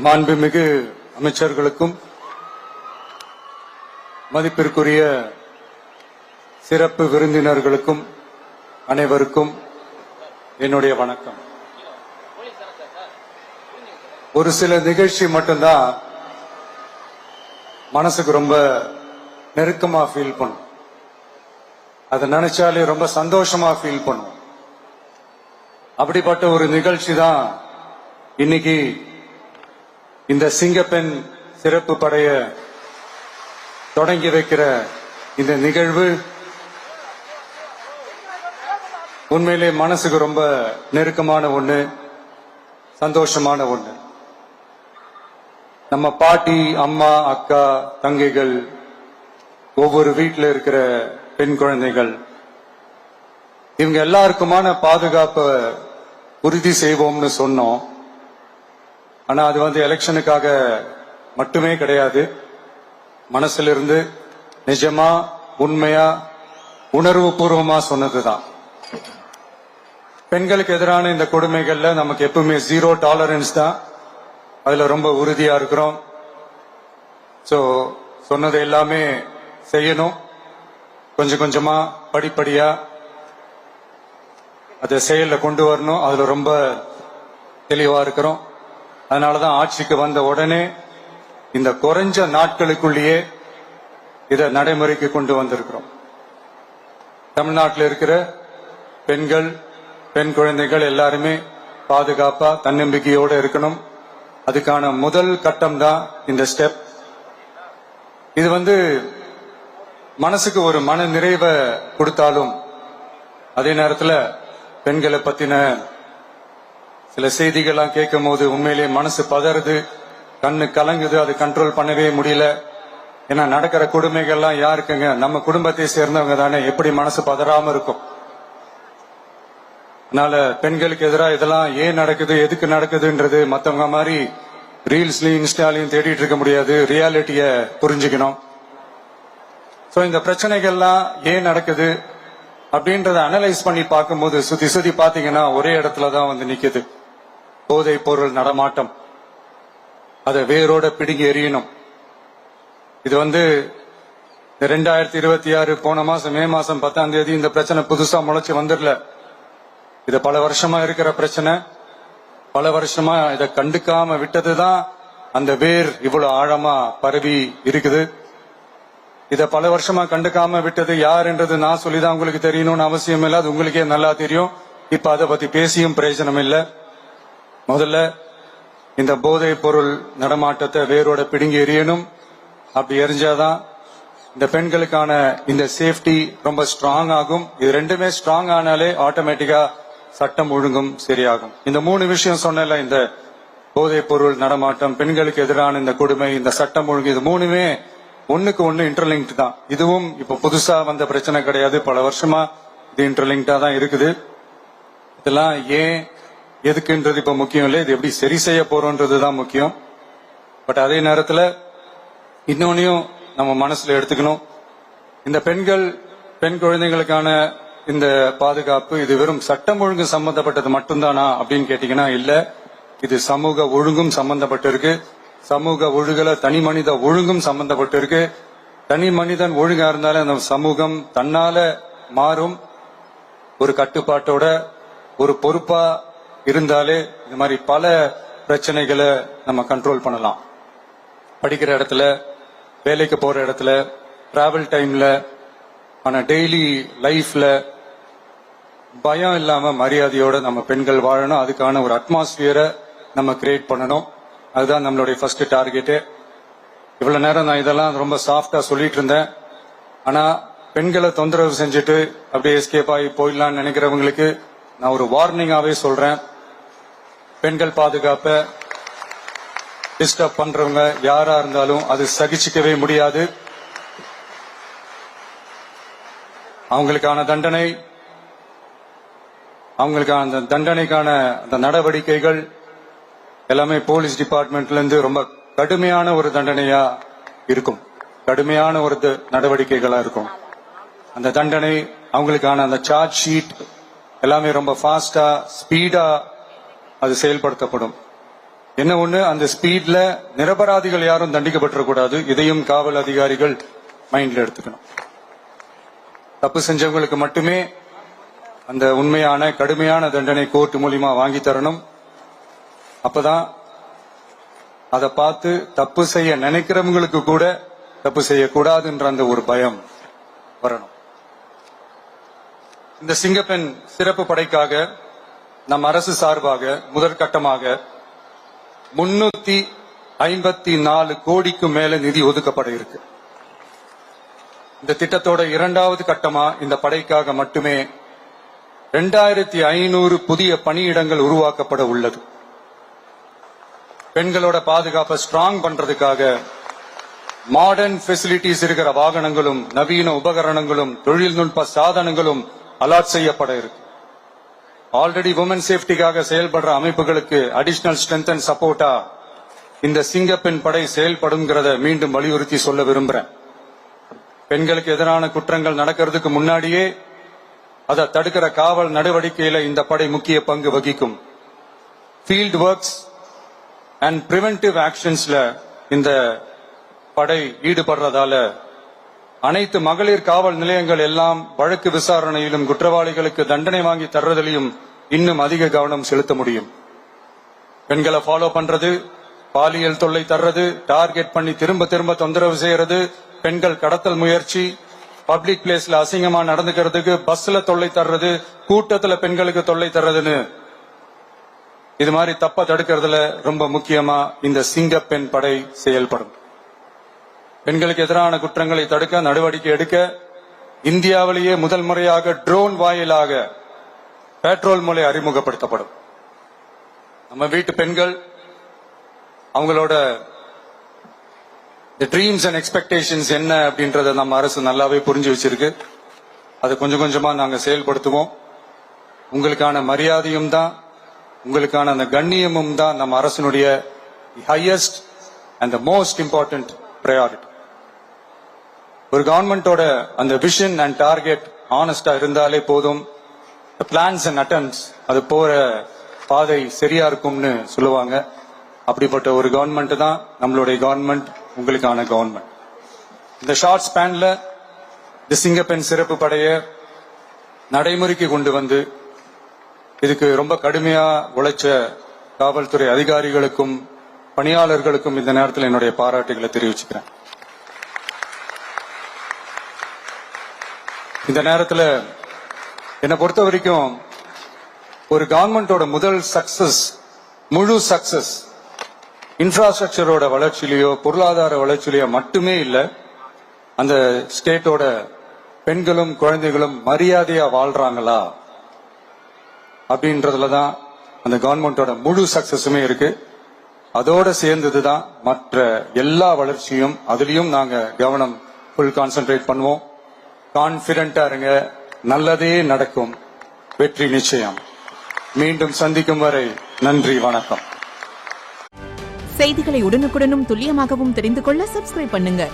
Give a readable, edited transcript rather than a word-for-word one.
மாண்புமிகு அமைச்சர்களுக்கும் மதிப்பிற்குரிய சிறப்பு விருந்தினர்களுக்கும் அனைவருக்கும் என்னுடைய வணக்கம். ஒரு சில நிகழ்ச்சி மட்டும்தான் மனசுக்கு ரொம்ப நெருக்கமா ஃபீல் பண்ணும். அதை நினைச்சாலே ரொம்ப சந்தோஷமா ஃபீல் பண்ணும். அப்படிப்பட்ட ஒரு நிகழ்ச்சி தான் இன்னைக்கு இந்த சிங்கப்பெண் சிறப்பு படைய தொடங்கி வைக்கிற இந்த நிகழ்வு. உண்மையிலே மனசுக்கு ரொம்ப நெருக்கமான ஒண்ணு, சந்தோஷமான ஒண்ணு. நம்ம பாட்டி, அம்மா, அக்கா, தங்கைகள், ஒவ்வொரு வீட்டில் இருக்கிற பெண் குழந்தைகள், இவங்க எல்லாருக்குமான பாதுகாப்பை உறுதி செய்வோம்னு சொன்னோம். ஆனா அது எலெக்ஷனுக்காக மட்டுமே கிடையாது. மனசுல இருந்து நிஜமா, உண்மையா, உணர்வு பூர்வமா சொன்னதுதான். பெண்களுக்கு எதிரான இந்த கொடுமைகள்ல நமக்கு எப்பவுமே 0 டாலரன்ஸ் தான். அதுல ரொம்ப உறுதியா இருக்கிறோம். சோ சொன்னது எல்லாமே செய்யணும். கொஞ்சம் கொஞ்சமா, படிப்படியா அதை செயல்ல கொண்டு வரணும். அதுல ரொம்ப தெளிவா இருக்கிறோம். அதனாலதான் ஆட்சிக்கு வந்த உடனே இந்த குறைஞ்ச நாட்களுக்குள்ளேயே இதை நடைமுறைக்கு கொண்டு வந்திருக்கிறோம். தமிழ்நாட்டில் இருக்கிற பெண்கள், பெண் குழந்தைகள் எல்லாருமே பாதுகாப்பா, தன்னம்பிக்கையோட இருக்கணும். அதுக்கான முதல் கட்டம் தான் இந்த ஸ்டெப். இது மனசுக்கு ஒரு மன நிறைவை கொடுத்தாலும், அதே நேரத்தில் பெண்களை பத்தின சில செய்திகள்லாம் கேட்கும் போது உண்மையிலேயே மனசு பதறுது, கண்ணு கலங்குது. அது கண்ட்ரோல் பண்ணவே முடியல. ஏன்னா நடக்கிற கொடுமைகள்லாம் யாருக்குங்க? நம்ம குடும்பத்தை சேர்ந்தவங்க தானே. எப்படி மனசு பதறாம இருக்கும்? அதனால பெண்களுக்கு எதிராக இதெல்லாம் ஏன் நடக்குது, எதுக்கு நடக்குதுன்றது மத்தவங்க மாதிரி ரீல்ஸ்லயும் இன்ஸ்டாலையும் தேடிட்டு இருக்க முடியாது. ரியாலிட்டிய புரிஞ்சுக்கணும். சோ இந்த பிரச்சனைகள்லாம் ஏன் நடக்குது அப்படின்றத அனலைஸ் பண்ணி பார்க்கும்போது சுத்தி சுத்தி பாத்தீங்கன்னா ஒரே இடத்துலதான் நிக்குது. போதை பொருள் நடமாட்டம். அதை வேரோட பிடுங்கி எறியணும். இது 2026 போன மாசம் மே மாசம் 10ஆம் தேதி இந்த பிரச்சனை புதுசா முளைச்சு வந்துடல. இது பல வருஷமா இருக்கிற பிரச்சனை. பல வருஷமா இதை கண்டுக்காம விட்டதுதான் அந்த வேர் இவ்வளவு ஆழமா பரவி இருக்குது. இத பல வருஷமா கண்டுக்காம விட்டது யார் என்றது நான் சொல்லிதான் உங்களுக்கு தெரியணும்னு அவசியம் இல்லை. அது உங்களுக்கே நல்லா தெரியும். இப்ப அதை பத்தி பேசியும் பிரயோஜனம் இல்லை. முதல்ல இந்த போதை பொருள் நடமாட்டத்தை வேரோட பிடுங்கி எறியணும். அப்படி எரிஞ்சாதான் இந்த பெண்களுக்கான இந்த சேஃப்டி ரொம்ப ஸ்ட்ராங் ஆகும். இது ரெண்டுமே ஸ்ட்ராங் ஆனாலே ஆட்டோமேட்டிக்கா சட்டம் ஒழுங்கும் சரியாகும். இந்த 3 விஷயம் சொன்னல, இந்த போதை பொருள் நடமாட்டம், பெண்களுக்கு எதிரான இந்த கொடுமை, இந்த சட்டம் ஒழுங்கு, இது 3மே ஒண்ணுக்கு ஒண்ணு இன்டர்லிங்க்ட் தான். இதுவும் இப்ப புதுசா வந்த பிரச்சனை கிடையாது. பல வருஷமா இது இன்டர்லிங்க்டா தான் இருக்குது. இதெல்லாம் ஏன், எதுக்குன்றது இப்ப முக்கியம் இல்லை. இது எப்படி சரி செய்ய போறோம்ன்றதுதான் முக்கியம். பட் அதே நேரத்துல இன்னொன்னையும் நம்ம மனசுல எடுத்துக்கணும். இந்த பெண் குழந்தைகளுக்கான இந்த பாதுகாப்பு இது வெறும் சட்டம் ஒழுங்கு சம்பந்தப்பட்டது மட்டும்தானா அப்படின்னு கேட்டீங்கன்னா இல்ல. இது சமூக ஒழுங்கும் சம்பந்தப்பட்டிருக்கு. சமூக ஒழுகல தனி மனித ஒழுங்கும் சம்பந்தப்பட்டிருக்கு. தனி மனிதன் ஒழுங்கா இருந்தாலே அந்த சமூகம் தன்னால மாறும். ஒரு கட்டுப்பாட்டோட, ஒரு பொறுப்பா இருந்தாலே இந்த மாதிரி பல பிரச்சனைகளை நம்ம கண்ட்ரோல் பண்ணலாம். படிக்கிற இடத்துல, வேலைக்கு போற இடத்துல, டிராவல் டைம்ல, ஆனா டெய்லி லைஃப்ல பயம் இல்லாம மரியாதையோட நம்ம பெண்கள் வாழணும். அதுக்கான ஒரு அட்மாஸ்பியரை நம்ம கிரியேட் பண்ணணும். அதுதான் நம்மளுடைய ஃபர்ஸ்ட் டார்கெட்டு. இவ்வளவு நேரம் நான் இதெல்லாம் ரொம்ப சாஃப்டா சொல்லிட்டு இருந்தேன். ஆனா பெண்களை தொந்தரவு செஞ்சுட்டு அப்படியே எஸ்கேப் ஆகி போயிடலாம்னு நினைக்கிறவங்களுக்கு நான் ஒரு வார்னிங்காவே சொல்றேன். பெண்கள் பாதுகாப்பை டிஸ்டர்ப் பண்றவங்க யாரா இருந்தாலும் அது சகிச்சுக்கவே முடியாது. அவங்களுக்கான தண்டனைக்கான அந்த நடவடிக்கைகள் எல்லாமே போலீஸ் டிபார்ட்மெண்ட்ல இருந்து ரொம்ப கடுமையான ஒரு தண்டனையா இருக்கும். கடுமையான ஒரு நடவடிக்கைகளா இருக்கும். அந்த தண்டனை, அவங்களுக்கான அந்த சார்ஜ் ஷீட் எல்லாமே ரொம்ப ஃபாஸ்டா, ஸ்பீடா அது செயல்படுத்தப்படும். என்ன ஒண்ணு, அந்த ஸ்பீட்ல நிரபராதிகள் யாரும் தண்டிக்கப்பட்டிருக்கூடாது. இதையும் காவல் அதிகாரிகள் மைண்ட்ல எடுத்துக்கணும். தப்பு செஞ்சவங்களுக்கு மட்டுமே அந்த உண்மையான கடுமையான தண்டனை கோர்ட் மூலியமா வாங்கி தரணும். அப்பதான் அதை பார்த்து தப்பு செய்ய நினைக்கிறவங்களுக்கு கூட தப்பு செய்யக்கூடாதுன்ற அந்த ஒரு பயம் வரணும். இந்த சிங்கப்பெண் சிறப்பு படைக்காக நம் அரசு சார்பாக முதற்கட்டமாக 354 கோடிக்கு மேல நிதி ஒதுக்கப்பட இருக்கு. இந்த திட்டத்தோட இரண்டாவது கட்டமா இந்த படைக்காக மட்டுமே 2500 புதிய பணியிடங்கள் உருவாக்கப்பட உள்ளது. பெண்களோட பாதுகாப்பை ஸ்ட்ராங் பண்றதுக்காக மாடர்ன் ஃபெசிலிட்டிஸ் இருக்கிற வாகனங்களும் நவீன உபகரணங்களும் தொழில்நுட்ப சாதனங்களும் அலாட் செய்யப்பட இருக்கு. ஆல்ரெடி உமன் சேஃப்டிக்காக செயல்படுற அமைப்புகளுக்கு அடிஷனல் ஸ்ட்ரென்த் அண்ட் சப்போர்ட்டா இந்த சிங்கப்பெண் படை செயல்படுங்கிறத மீண்டும் வலியுறுத்தி சொல்ல விரும்புறேன். பெண்களுக்கு எதிரான குற்றங்கள் நடக்கிறதுக்கு முன்னாடியே அதை தடுக்கிற காவல் நடவடிக்கையில இந்த படை முக்கிய பங்கு வகிக்கும். ஃபீல்ட் ஒர்க்ஸ் அண்ட் பிரிவென்டிவ் ஆக்ஷன்ஸ்ல இந்த படை ஈடுபடுறதால அனைத்து மகளிர் காவல் நிலையங்கள் எல்லாம் வழக்கு விசாரணையிலும் குற்றவாளிகளுக்கு தண்டனை வாங்கி தர்றதிலையும் இன்னும் அதிக கவனம் செலுத்த முடியும். பெண்களை ஃபாலோ பண்றது, பாலியல் தொல்லை தர்றது, டார்கெட் பண்ணி திரும்ப திரும்ப தொந்தரவு செய்யறது, பெண்கள் கடத்தல் முயற்சி, பப்ளிக் பிளேஸ்ல அசிங்கமா நடந்துக்கிறதுக்கு பஸ்ல தொல்லை தர்றது, கூட்டத்துல பெண்களுக்கு தொல்லை தர்றதுன்னு இது மாதிரி தப்ப தடுக்கிறதுல ரொம்ப முக்கியமா இந்த சிங்கப்பெண் படை செயல்படும். பெண்களுக்கு எதிரான குற்றங்களை தடுக்க நடவடிக்கை எடுக்க இந்தியாவிலேயே முதல் முறையாக ட்ரோன் வாயிலாக பெட்ரோல் மூலை அறிமுகப்படுத்தப்படும். நம்ம வீட்டு பெண்கள் அவங்களோட ட்ரீம்ஸ் அண்ட் எக்ஸ்பெக்டேஷன்ஸ் என்ன அப்படின்றத நம்ம அரசு நல்லாவே புரிஞ்சு வச்சிருக்கு. அதை கொஞ்சம் கொஞ்சமா நாங்க செயல்படுத்துவோம். உங்களுக்கான மரியாதையும் தான், உங்களுக்கான அந்த கண்ணியமும் தான் நம்ம அரசினுடைய highest and the most important priority. ஒரு கவர்மெண்டோட அந்த விஷன் அண்ட் டார்கெட் ஆனஸ்டா இருந்தாலே போதும். பிளான்ஸ் அண்ட் அட்டெம்ப்ட்ஸ் அது போற பாதை சரியா இருக்கும்னு சொல்லுவாங்க. அப்படிப்பட்ட ஒரு கவர்மெண்ட் தான் நம்மளுடைய கவர்மெண்ட், உங்களுக்கான கவர்மெண்ட். இந்த ஷார்ட் ஸ்பேன்ல இந்த சிங்கப்பெண் சிறப்பு படைய நடைமுறைக்கு கொண்டு வந்து இதுக்கு ரொம்ப கடுமையா உழைச்ச காவல்துறை அதிகாரிகளுக்கும் பணியாளர்களுக்கும் இந்த நேரத்தில் என்னுடைய பாராட்டுகளை தெரிவிச்சுக்கிறேன். இந்த நேரத்தில் என்னை பொறுத்த வரைக்கும் ஒரு கவர்மெண்டோட முதல் சக்சஸ், முழு சக்சஸ் இன்ஃப்ராஸ்ட்ரக்சரோட வளர்ச்சியிலேயோ பொருளாதார வளர்ச்சியிலேயோ மட்டுமே இல்லை, அந்த ஸ்டேட்டோட பெண்களும் குழந்தைகளும் மரியாதையா வாழ்றாங்களா அப்படின்றதுலதான் அந்த கவர்மெண்டோட முழு சக்சஸுமே இருக்கு. அதோட சேர்ந்ததுதான் மற்ற எல்லா வளர்ச்சியும். அதுலயும் நாங்க கவனம் ஃபுல் கான்சென்ட்ரேட் பண்ணுவோம். கான்பிடென்டா இருங்க, நல்லதே நடக்கும், வெற்றி நிச்சயம். மீண்டும் சந்திக்கும் வரை நன்றி, வணக்கம். செய்திகளை உடனுக்குடனும் துல்லியமாகவும் தெரிந்து கொள்ள சப்ஸ்கிரைப் பண்ணுங்க.